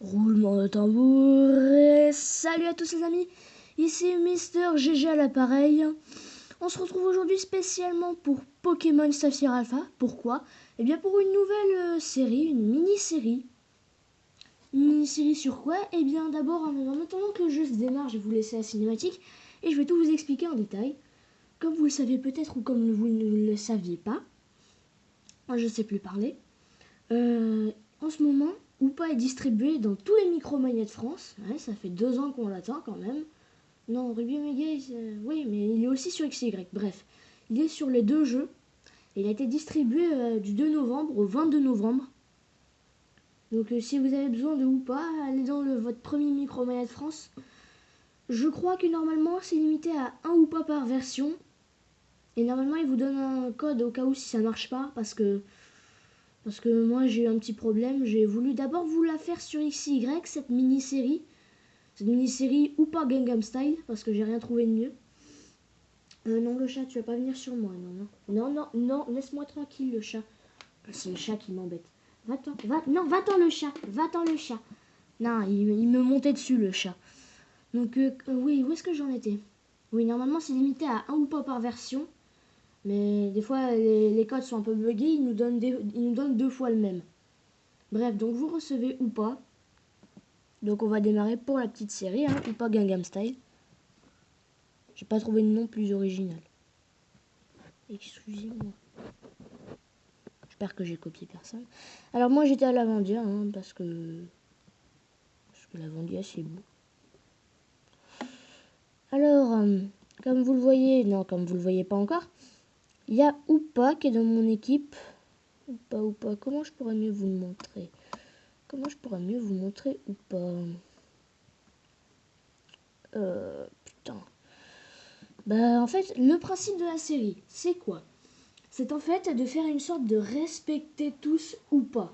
Roulement de tambour et salut à tous les amis, ici Mister GG à l'appareil. On se retrouve aujourd'hui spécialement pour Pokémon Saphir Alpha. Pourquoi? Eh bien pour une nouvelle série, une mini-série. Une mini-série sur quoi? Eh bien d'abord, en attendant que le jeu se démarre, je vais vous laisser la cinématique et je vais tout vous expliquer en détail. Comme vous le savez peut-être ou comme vous ne le saviez pas, moi je ne sais plus parler. En ce moment, Hoopa est distribué dans tous les Micromania de France. Ouais, ça fait 2 ans qu'on l'attend quand même. Non, Ruby Omega, oui, mais il est aussi sur XY. Bref, il est sur les deux jeux. Il a été distribué du 2 novembre au 22 novembre. Donc si vous avez besoin de Hoopa, allez dans votre premier Micromania de France. Je crois que normalement c'est limité à un Hoopa par version. Et normalement il vous donne un code au cas où si ça marche pas. Parce que moi j'ai eu un petit problème, j'ai voulu d'abord vous la faire sur XY, cette mini-série. Cette mini-série ou pas Gangnam Style, parce que j'ai rien trouvé de mieux. Non le chat, tu vas pas venir sur moi, non, laisse-moi tranquille le chat. C'est le chat qui m'embête. Va-t'en le chat, va-t'en le chat. Non, il me montait dessus le chat. Donc oui, où est-ce que j'en étais? Oui, normalement c'est limité à un ou pas par version. Mais des fois les codes sont un peu buggés, ils nous donnent 2 fois le même. Bref, donc vous recevez ou pas. Donc on va démarrer pour la petite série, ou pas Gangnam Style. J'ai pas trouvé de nom plus original. Excusez-moi. J'espère que j'ai copié personne. Alors moi j'étais à Lavandia, parce que Lavandia c'est beau. Alors, comme vous le voyez, non comme vous le voyez pas encore, il y a Hoopa qui est dans mon équipe. Hoopa, comment je pourrais mieux vous le montrer? Hoopa? Putain. Bah en fait, le principe de la série, c'est quoi? C'est en fait de faire une sorte de respecter tous ou pas.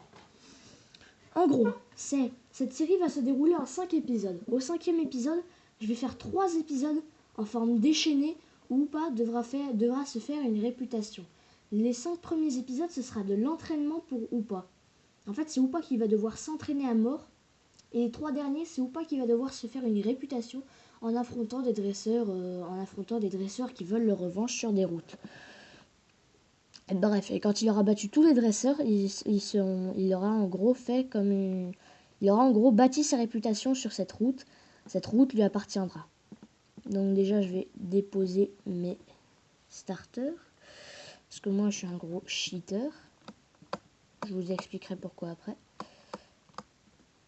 En gros, cette série va se dérouler en 5 épisodes. Au 5e épisode, je vais faire 3 épisodes en forme déchaînée où Hoopa devra se faire une réputation. Les 5 premiers épisodes, ce sera de l'entraînement pour Hoopa. En fait, c'est Hoopa qui va devoir s'entraîner à mort. Et les 3 derniers, c'est Hoopa qui va devoir se faire une réputation en affrontant des dresseurs qui veulent leur revanche sur des routes. Bref, et quand il aura battu tous les dresseurs, il aura en gros il aura en gros bâti sa réputation sur cette route. Cette route lui appartiendra. Donc déjà, je vais déposer mes starters. Parce que moi, je suis un gros cheater. Je vous expliquerai pourquoi après.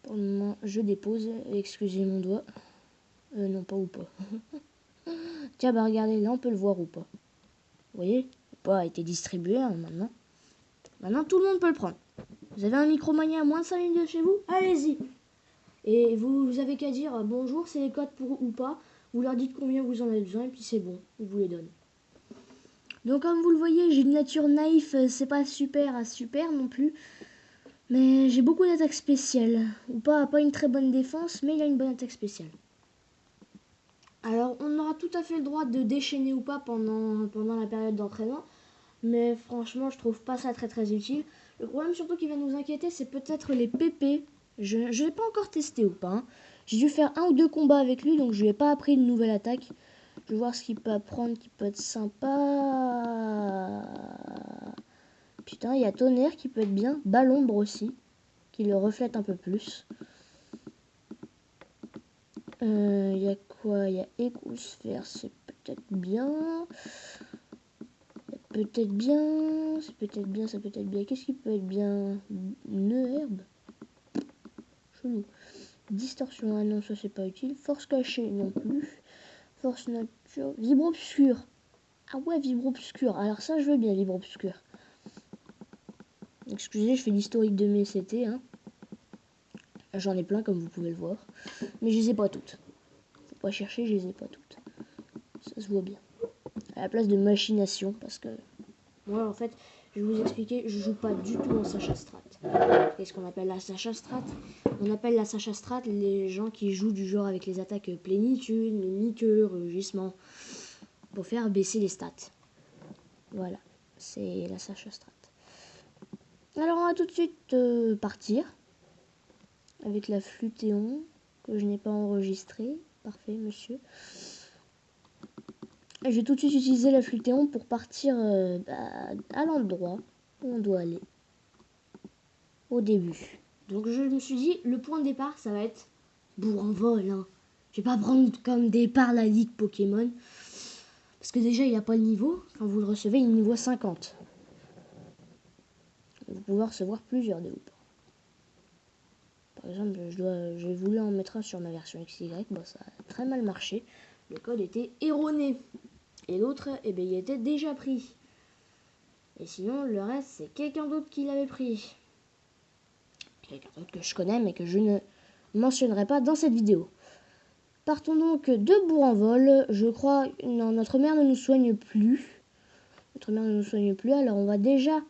Pour le moment, je dépose. Excusez mon doigt. Non, pas ou pas. Tiens, bah regardez, là, on peut le voir ou pas. Vous voyez? Pas a été distribué maintenant. Maintenant, tout le monde peut le prendre. Vous avez un Micromania à moins de 5 minutes de chez vous? Allez-y. Et vous avez qu'à dire bonjour, c'est les codes pour ou pas. Vous leur dites combien vous en avez besoin et puis c'est bon, ils vous les donnent. Donc comme vous le voyez, j'ai une nature naïf, c'est pas super à super non plus. Mais j'ai beaucoup d'attaques spéciales. Ou pas une très bonne défense, mais il a une bonne attaque spéciale. Alors on aura tout à fait le droit de déchaîner ou pas pendant la période d'entraînement. Mais franchement, je trouve pas ça très très utile. Le problème surtout qui va nous inquiéter, c'est peut-être les PP. Je n'ai pas encore testé ou pas. J'ai dû faire 1 ou 2 combats avec lui, donc je lui ai pas appris une nouvelle attaque. Je vais voir ce qu'il peut apprendre, qui peut être sympa. Putain, il y a Tonnerre qui peut être bien. Ballombre aussi, qui le reflète un peu plus. Il y a quoi? Il y a Écousphère, c'est peut-être bien. Ça peut être bien. Qu'est-ce qui peut être bien? Herbe. Chelou. Distorsion, ah non, ça c'est pas utile. Force cachée, non plus. Force nature. Vibre obscur. Ah ouais, vibre obscur. Alors ça, je veux bien, vibre obscur. Excusez, je fais l'historique de mes CT. J'en ai plein, comme vous pouvez le voir. Mais je les ai pas toutes. Faut pas chercher, je les ai pas toutes. Ça se voit bien. À la place de machination, parce que... Moi, en fait, je vais vous expliquer, je joue pas du tout en Sacha Strat. Qu'est-ce qu'on appelle la Sacha Strat? On appelle la Sacha Strat les gens qui jouent du genre avec les attaques plénitude, mimiqueux, rugissement, pour faire baisser les stats. Voilà, c'est la Sacha Strat. Alors on va tout de suite partir. avec la Flutéon que je n'ai pas enregistrée. Parfait, monsieur. Et je vais tout de suite utiliser la Flutéon pour partir à l'endroit où on doit aller au début. Donc je me suis dit, le point de départ, ça va être Bourg-en-Vol. Hein. Je vais pas prendre comme départ la Ligue Pokémon. Parce que déjà, il n'a pas le niveau. Quand vous le recevez, il est niveau 50. Vous pouvez recevoir plusieurs des Hoopas. Par exemple, j'ai voulu en mettre un sur ma version XY. Bon, ça a très mal marché. Le code était erroné. Et l'autre, eh bien, il était déjà pris. Et sinon, le reste, c'est quelqu'un d'autre qui l'avait pris. Quelqu'un d'autre que je connais, mais que je ne mentionnerai pas dans cette vidéo. Partons donc de Bourg-en-Vol. Je crois... Non, notre mère ne nous soigne plus. Notre mère ne nous soigne plus. Alors, on va déjà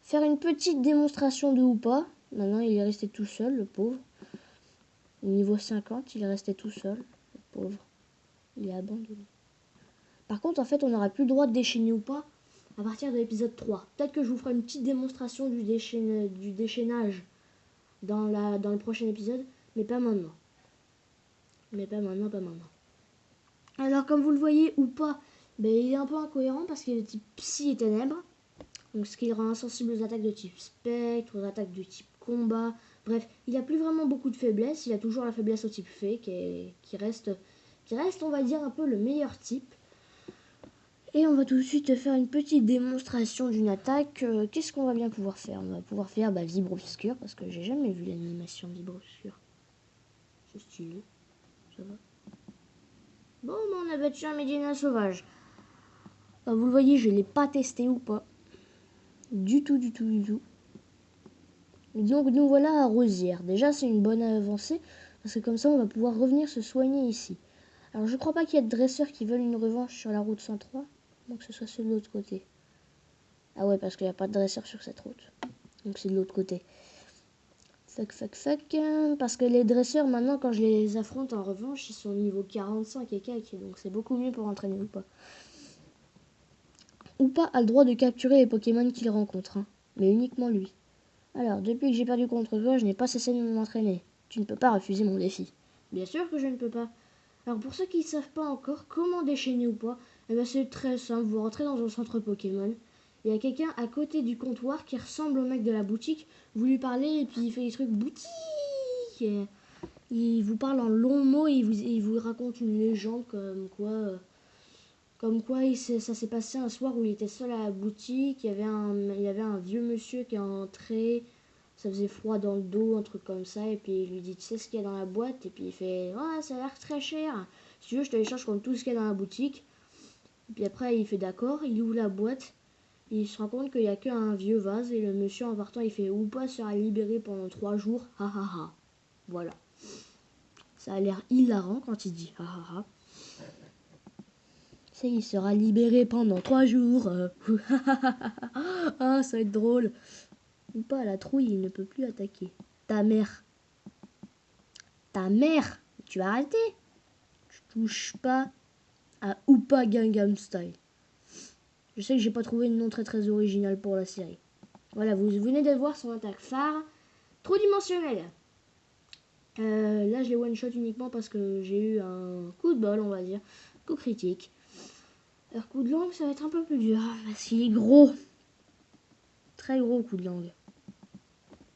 faire une petite démonstration de Hoopa. Maintenant, il est resté tout seul, le pauvre. Niveau 50, il est resté tout seul, le pauvre. Il est abandonné. Par contre, en fait, on n'aura plus le droit de déchaîner Hoopa à partir de l'épisode 3. Peut-être que je vous ferai une petite démonstration du déchaînage dans le prochain épisode, mais pas maintenant. Pas maintenant. Alors, comme vous le voyez, Hoopa, ben, il est un peu incohérent parce qu'il est de type Psy et Ténèbres. Donc, ce qui le rend insensible aux attaques de type Spectre, aux attaques de type Combat. Bref, il n'a plus vraiment beaucoup de faiblesses. Il a toujours la faiblesse au type Fée, qui reste, on va dire, un peu le meilleur type. Et on va tout de suite faire une petite démonstration d'une attaque. Qu'est-ce qu'on va bien pouvoir faire? On va pouvoir faire Vibro-Obscur, parce que j'ai jamais vu l'animation Vibro-Obscur. C'est stylé. Ça va. Bon, on a battu un Médina sauvage. Vous le voyez, je ne l'ai pas testé ou pas. Du tout. Et donc nous voilà à Rosières. Déjà, c'est une bonne avancée, parce que comme ça, on va pouvoir revenir se soigner ici. Alors, je crois pas qu'il y ait de dresseurs qui veulent une revanche sur la route 103. Donc, que ce soit sur l'autre côté. Ah ouais, parce qu'il n'y a pas de dresseurs sur cette route. Donc, c'est de l'autre côté. Fuck. Parce que les dresseurs, maintenant, quand je les affronte en revanche, ils sont au niveau 45 et quelques. Donc, c'est beaucoup mieux pour entraîner Hoopa. Hoopa a le droit de capturer les Pokémon qu'il rencontre. Hein, mais uniquement lui. Alors, depuis que j'ai perdu contre toi, je n'ai pas cessé de m'entraîner. Tu ne peux pas refuser mon défi. Bien sûr que je ne peux pas. Alors, pour ceux qui ne savent pas encore comment déchaîner Hoopa, eh ben, c'est très simple. Vous rentrez dans un centre Pokémon. Il y a quelqu'un à côté du comptoir qui ressemble au mec de la boutique. Vous lui parlez et puis il fait des trucs boutique. Et il vous parle en longs mots et il vous raconte une légende comme quoi ça s'est passé un soir où il était seul à la boutique. Il y avait un vieux monsieur qui est entré. Ça faisait froid dans le dos, un truc comme ça. Et puis il lui dit, tu sais ce qu'il y a dans la boîte? Et puis il fait, ouais, ça a l'air très cher. Si tu veux, je te l'échange contre tout ce qu'il y a dans la boutique. Et puis après, il fait d'accord, il ouvre la boîte. Et il se rend compte qu'il n'y a qu'un vieux vase. Et le monsieur, en partant, il fait, Hoopa sera libéré pendant 3 jours. Ha ha ha. Voilà. Ça a l'air hilarant quand il dit ha ha ha. Il sera libéré pendant 3 jours. Ah, ça va être drôle. Hoopa à la trouille, il ne peut plus attaquer. Ta mère, tu vas arrêter. Tu touches pas à Hoopa Gangnam Style. Je sais que j'ai pas trouvé de nom très original pour la série. Voilà, vous venez de voir son attaque phare. Trop dimensionnelle. Là, je l'ai one-shot uniquement parce que j'ai eu un coup de bol, on va dire. Coup critique. Alors, coup de langue, ça va être un peu plus dur. Parce qu'il est gros. Très gros coup de langue.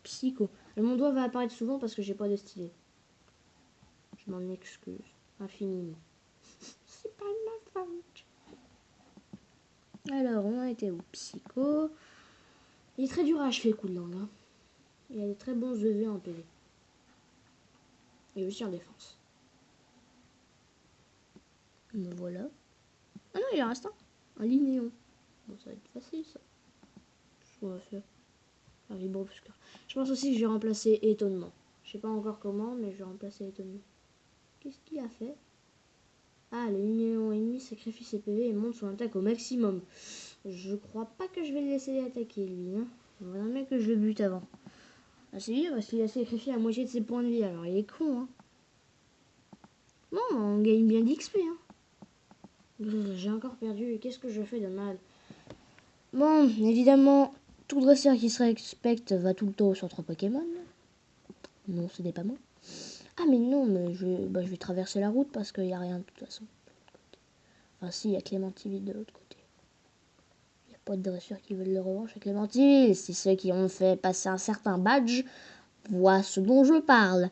Psycho. Mon doigt va apparaître souvent parce que j'ai pas de stylet. Je m'en excuse infiniment. C'est pas de ma faute. Alors, on a été où? Psycho. Il est très dur à achever, coup de langue. Hein. Il a des très bons EV en PV. Et aussi en défense. Me voilà. Ah non, il en reste un linéon. Bon, ça va être facile, ça. Ce qu'on va faire. Un Vibro-Obscur. Je pense aussi que je vais remplacer étonnement. Je sais pas encore comment, mais je vais remplacer étonnement. Qu'est-ce qu'il a fait? Ah, le linéon ennemi sacrifie ses PV et monte son attaque au maximum. Je crois pas que je vais le laisser attaquer, lui. Hein. Il faudrait bien que je le bute avant. Ah, c'est bien parce qu'il a sacrifié la moitié de ses points de vie. Alors, il est con, hein. Bon, on gagne bien d'XP, hein. J'ai encore perdu. Qu'est-ce que je fais de mal? Bon, évidemment, tout dresseur qui se respecte va tout le temps au centre Pokémon. Non, ce n'est pas moi. Ah mais non, mais je vais traverser la route parce qu'il n'y a rien de toute façon. Enfin si, il y a Clémentiville de l'autre côté. Il n'y a pas de dresseurs qui veulent le revanche à Clémentiville. Si ceux qui ont fait passer un certain badge voient ce dont je parle.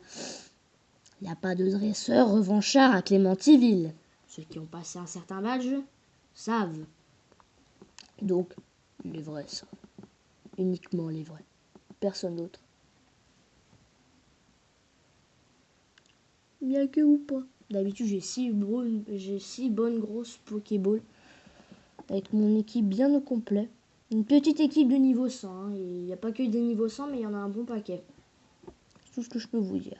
Il n'y a pas de dresseurs revanchards à Clémentiville. Ceux qui ont passé un certain badge savent. Donc, les vrais savent. Uniquement les vrais. Personne d'autre. Bien que ou pas. D'habitude, j'ai 6 bonnes grosses Pokéballs. Avec mon équipe bien au complet. Une petite équipe de niveau 100. Hein. Il n'y a pas que des niveaux 100, mais il y en a un bon paquet. C'est tout ce que je peux vous dire.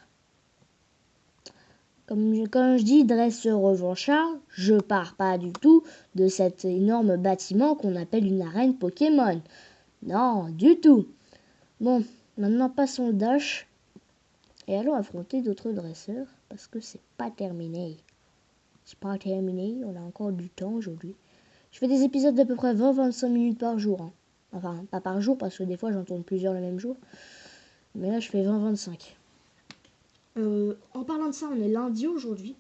Quand je dis dresseur revanchard, je pars pas du tout de cet énorme bâtiment qu'on appelle une arène Pokémon. Non, du tout. Bon, maintenant passons le dash et allons affronter d'autres dresseurs parce que c'est pas terminé. C'est pas terminé, on a encore du temps aujourd'hui. Je fais des épisodes d'à peu près 20-25 minutes par jour. Hein. Enfin, pas par jour parce que des fois j'en tourne plusieurs le même jour. Mais là, je fais 20-25. En parlant de ça, on est lundi aujourd'hui.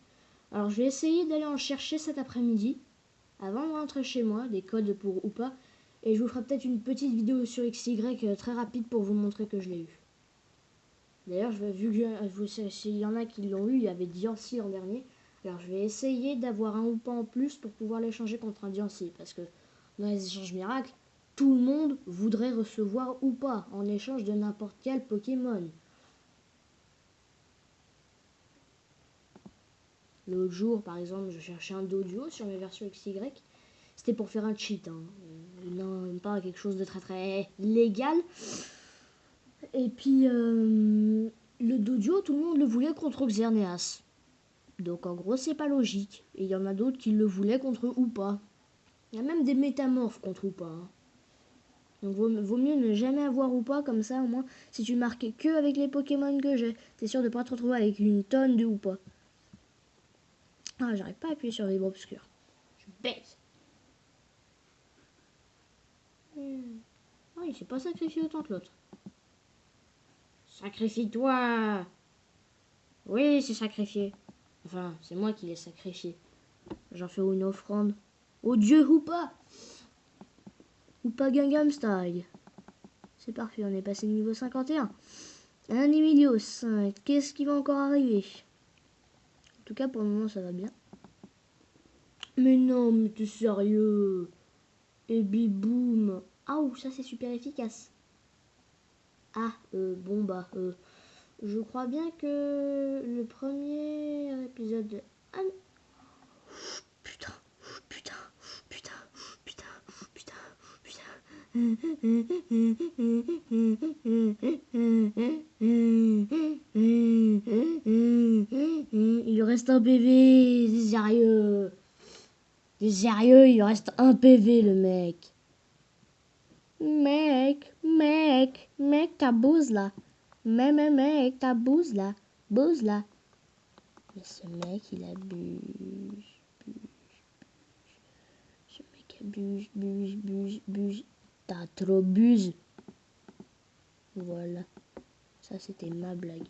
Alors, je vais essayer d'aller en chercher cet après-midi, avant de rentrer chez moi, des codes pour ou pas. Et je vous ferai peut-être une petite vidéo sur XY très rapide pour vous montrer que je l'ai eu. D'ailleurs, vu que s'il y en a qui l'ont eu, il y avait Diancie l'an dernier. Alors, je vais essayer d'avoir un ou pas en plus pour pouvoir l'échanger contre un Diancie. Parce que dans les échanges miracles, tout le monde voudrait recevoir ou pas en échange de n'importe quel Pokémon. L'autre jour, par exemple, je cherchais un Doduo sur mes versions XY. C'était pour faire un cheat. Hein. Non, pas quelque chose de très très légal. Et puis, le Doduo, tout le monde le voulait contre Xerneas. Donc en gros, c'est pas logique. Et il y en a d'autres qui le voulaient contre Hoopa. Il y a même des métamorphes contre Hoopa. Hein. Donc vaut mieux ne jamais avoir Hoopa, comme ça au moins, si tu marques que avec les Pokémon que j'ai, t'es sûr de pas te retrouver avec une tonne de Hoopa. Ah, j'arrive pas à appuyer sur les obscurs. Je baisse. Ah, il s'est pas sacrifié autant que l'autre. Sacrifie-toi! Oui, c'est sacrifié. Enfin, c'est moi qui l'ai sacrifié. J'en fais une offrande. Au dieu Hoopa! Hoopa Gangnam Style. C'est parfait, on est passé niveau 51. Un Emilio 5. Qu'est-ce qui va encore arriver? En tout cas, pour le moment, ça va bien. Mais non, mais t'es sérieux? Et biboum. Ah, ça c'est super efficace. Ah, bon bah, je crois bien que le premier épisode... Ah, putain, putain, putain, putain, putain, Il lui reste un PV, c'est sérieux. C'est sérieux, il lui reste un PV, le mec. Mec, t'abuses là. Mec, t'abuses là. Bouge là. Mais ce mec, il abuse. Ce mec abuse. T'as trop buse. Voilà. Ça, c'était ma blague.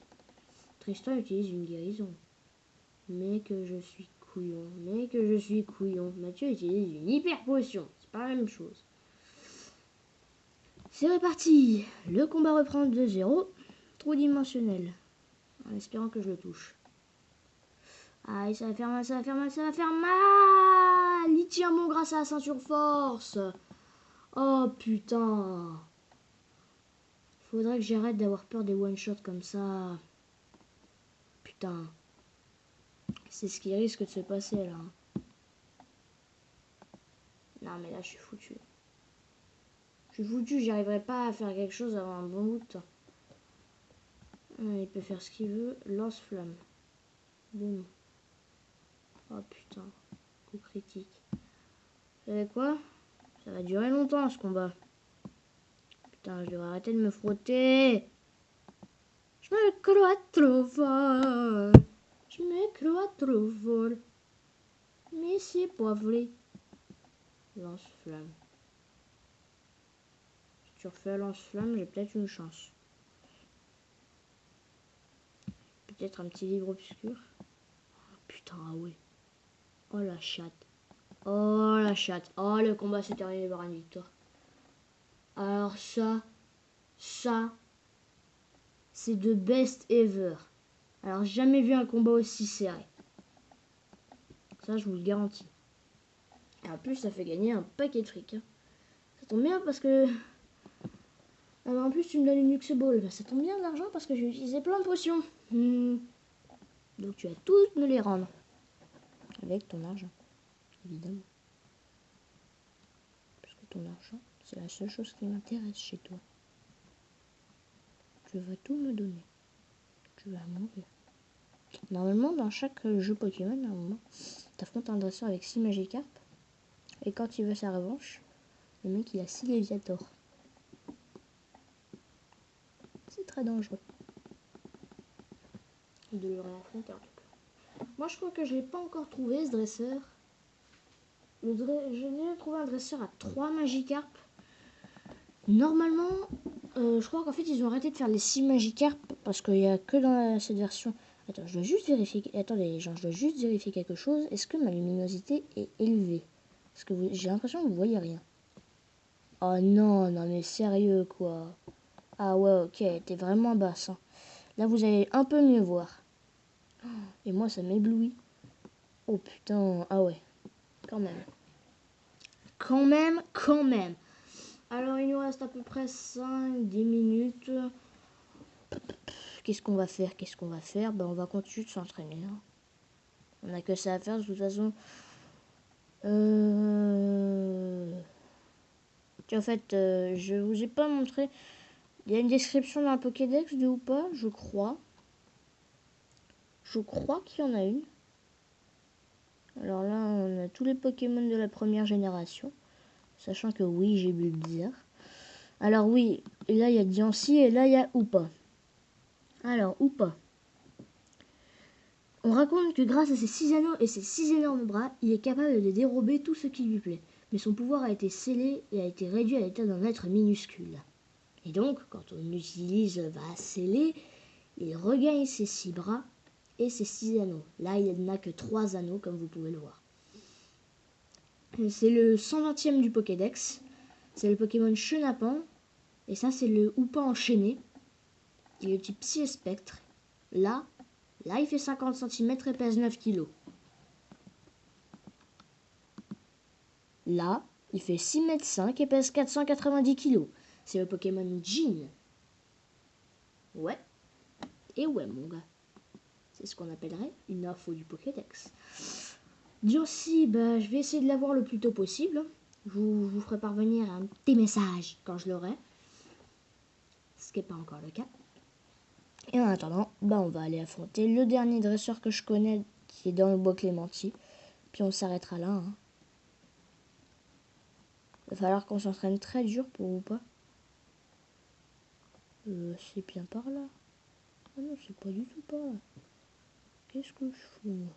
Tristan utilise une guérison. Mais que je suis couillon. Mathieu utilise une hyper potion. C'est pas la même chose. C'est reparti. Le combat reprend de 0. Trou dimensionnel. En espérant que je le touche. Aïe, ça va faire mal. Il tient bon grâce à la ceinture force. Oh putain. Faudrait que j'arrête d'avoir peur des one-shots comme ça. Putain. C'est ce qui risque de se passer là. Non mais là je suis foutu. J'y arriverai pas à faire quelque chose avant un bon bout de temps. Il peut faire ce qu'il veut. Lance-flamme. Boum. Oh putain. Coup critique. Vous savez quoi? Ça va durer longtemps ce combat. Putain, je devrais arrêter de me frotter. Je me crois trop fort. Mais c'est pas vrai. Lance-flamme. Si tu refais lance-flamme, j'ai peut-être une chance. peut-être un petit livre obscur. Putain, ah ouais. Oh la chatte. Oh la chatte. Oh, le combat s'est terminé par une victoire. Alors ça, c'est de best ever. Alors jamais vu un combat aussi serré. Ça, je vous le garantis. Et en plus, ça fait gagner un paquet de fric. Hein. Ça tombe bien parce que... Alors, en plus, tu me donnes une Luxe Ball. Bah, ça tombe bien de l'argent parce que j'ai utilisé plein de potions. Donc tu vas toutes me les rendre. Avec ton argent, évidemment. Parce que ton argent, c'est la seule chose qui m'intéresse chez toi. Tu vas tout me donner. Tu vas mourir. Normalement, dans chaque jeu Pokémon, à un moment, t'affrontes un dresseur avec 6 Magikarp. Et quand il veut sa revanche, le mec il a 6 Léviator. C'est très dangereux. De le réaffronter en tout cas. Moi je crois que je l'ai pas encore trouvé ce dresseur. J'ai déjà trouvé un dresseur à 3 Magikarp. Normalement, je crois qu'en fait ils ont arrêté de faire les 6 Magikarp parce qu'il n'y a que dans cette version. Attends, je dois juste vérifier. Attendez les gens, je dois juste vérifier quelque chose. Est-ce que ma luminosité est élevée? Parce que j'ai l'impression que vous voyez rien. Oh non, non mais sérieux quoi. Ah ouais, ok, t'es vraiment basse. Hein. Là vous allez un peu mieux voir. Et moi ça m'éblouit. Oh putain, ah ouais, quand même. Quand même. Alors il nous reste à peu près 5-10 minutes. Qu'est-ce qu'on va faire? Ben, on va continuer de s'entraîner. Hein. On n'a que ça à faire de toute façon. En fait, je vous ai pas montré. Il y a une description d'un Pokédex de ou pas, je crois. Je crois qu'il y en a une. Alors là, on a tous les Pokémon de la première génération. Sachant que oui, j'ai Bulbizarre. Alors oui, et là il y a Diancie et là il y a Hoopa. Alors, Hoopa. On raconte que grâce à ses 6 anneaux et ses 6 énormes bras, il est capable de dérober tout ce qui lui plaît. Mais son pouvoir a été scellé et a été réduit à l'état d'un être minuscule. Et donc, quand on utilise va sceller, il regagne ses 6 bras et ses 6 anneaux. Là, il n'a que 3 anneaux, comme vous pouvez le voir. C'est le 120e du Pokédex. C'est le Pokémon Chenapan. Et ça, c'est le Hoopa enchaîné. Il est le type Psy-Spectre. Là, il fait 50 cm et pèse 9 kg. Là, il fait 6,5 m et pèse 490 kg. C'est le Pokémon Jean. Ouais. Et ouais, mon gars. C'est ce qu'on appellerait une info du Pokédex. Diancie, bah, je vais essayer de l'avoir le plus tôt possible. Je vous ferai parvenir un petit message quand je l'aurai. Ce qui n'est pas encore le cas. Et en attendant, bah, on va aller affronter le dernier dresseur que je connais qui est dans le bois Clémenti. Puis on s'arrêtera là. Hein. Il va falloir qu'on s'entraîne très dur pour ou pas. C'est bien par là. Ah non, c'est pas du tout par là. Qu'est-ce que je fous moi?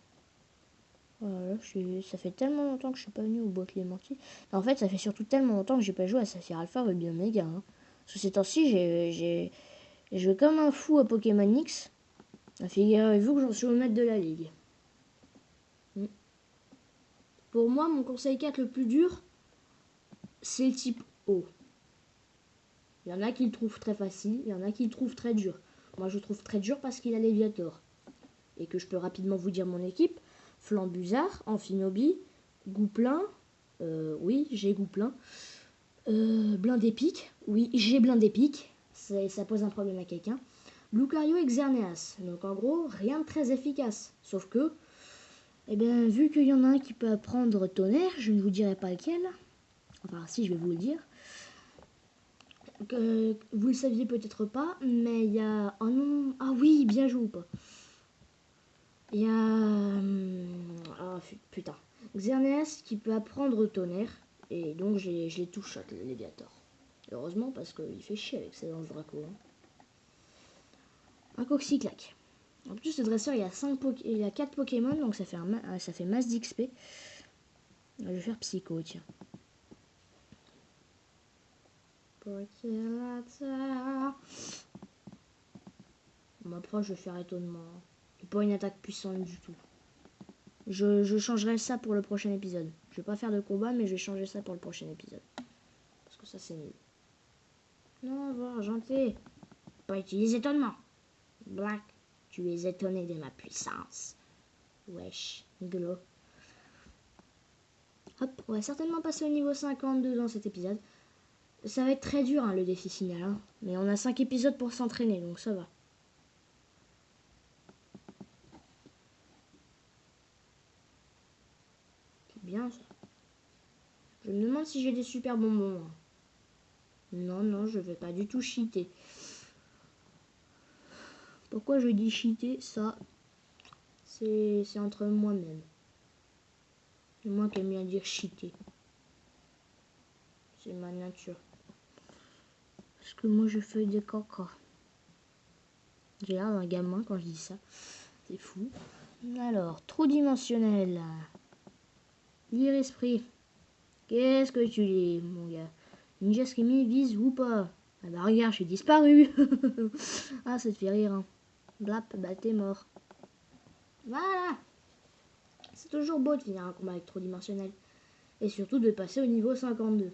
Voilà, ça fait tellement longtemps que je suis pas venu au bois Clémenti. En fait, ça fait surtout tellement longtemps que j'ai pas joué à Saphir Alpha Ruby Omega. Hein. Parce que ces temps-ci, j'ai joué comme un fou à Pokémon X. Figurez-vous que j'en suis au maître de la ligue. Pour moi, mon conseil 4 le plus dur, c'est le type O. Il y en a qui le trouvent très facile, il y en a qui le trouvent très dur. Moi, je le trouve très dur parce qu'il a Léviator. Et que je peux rapidement vous dire mon équipe. Flambuzard, Amphinobi, Gouplin. Oui, j'ai Gouplin. Blindé Pique. Oui, j'ai Blindé Pique. Ça pose un problème à quelqu'un. Lucario et Xerneas. Donc en gros, rien de très efficace. Sauf que, eh bien, vu qu'il y en a un qui peut apprendre tonnerre, je ne vous dirai pas lequel. Enfin, si, je vais vous le dire. Vous le saviez peut-être pas, mais il y a un nom... Ah oui, bien joué ou pas. Il y a... Ah putain. Xerneas qui peut apprendre tonnerre. Et donc je les touche à le Léviator. Heureusement parce qu'il fait chier avec ses dents de Draco. Hein. Un Coxyclac. En plus ce dresseur il y a 4 Pokémon donc ça fait masse d'XP. Je vais faire Psycho tiens. Bon après je vais faire étonnement. Pas une attaque puissante du tout. Je changerai ça pour le prochain épisode. Je vais pas faire de combat, mais je vais changer ça pour le prochain épisode. Parce que ça, c'est nul. Non, va, argenté. Pas utiliser étonnement. Black, tu es étonné de ma puissance. Wesh, rigolo. Hop, on va certainement passer au niveau 52 dans cet épisode. Ça va être très dur, hein, le défi final. Hein. Mais on a 5 épisodes pour s'entraîner, donc ça va. C'est bien, ça. Je me demande si j'ai des super bonbons. Hein. Non, non, je vais pas du tout cheater. Pourquoi je dis cheater? Ça, c'est entre moi-même. C'est moi qui aime bien dire cheater. C'est ma nature. Parce que moi, je fais des caca. J'ai l'air d'un gamin quand je dis ça. C'est fou. Alors, trou dimensionnel. Lire esprit. Qu'est-ce que tu lis, mon gars? Ninja Screamy vise ou pas? Ah bah regarde, je suis disparu. Ah, ça te fait rire. Hein. Blap, bah t'es mort. Voilà. C'est toujours beau de finir un combat avec trou dimensionnel. Et surtout de passer au niveau 52.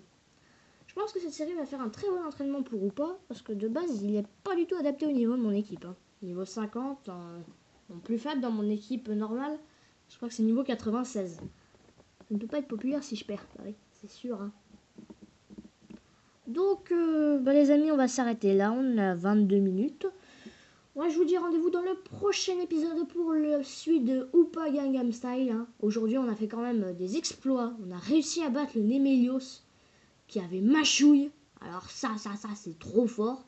Je pense que cette série va faire un très bon entraînement pour Upa, parce que de base, il n'est pas du tout adapté au niveau de mon équipe. Hein. Niveau 50, mon plus faible dans mon équipe normale, je crois que c'est niveau 96. Ça ne peut pas être populaire si je perds, Paris, c'est sûr. Hein. Donc, les amis, on va s'arrêter là, on a 22 minutes. Moi, je vous dis rendez-vous dans le prochain épisode pour la suite de Upa Gangnam Style. Hein. Aujourd'hui, on a fait quand même des exploits. On a réussi à battre le Nemelios, qui avait Machouille. Alors ça, c'est trop fort.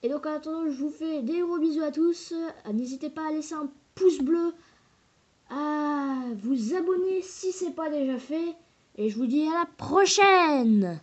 Et donc en attendant, je vous fais des gros bisous à tous. N'hésitez pas à laisser un pouce bleu, à vous abonner si c'est pas déjà fait. Et je vous dis à la prochaine!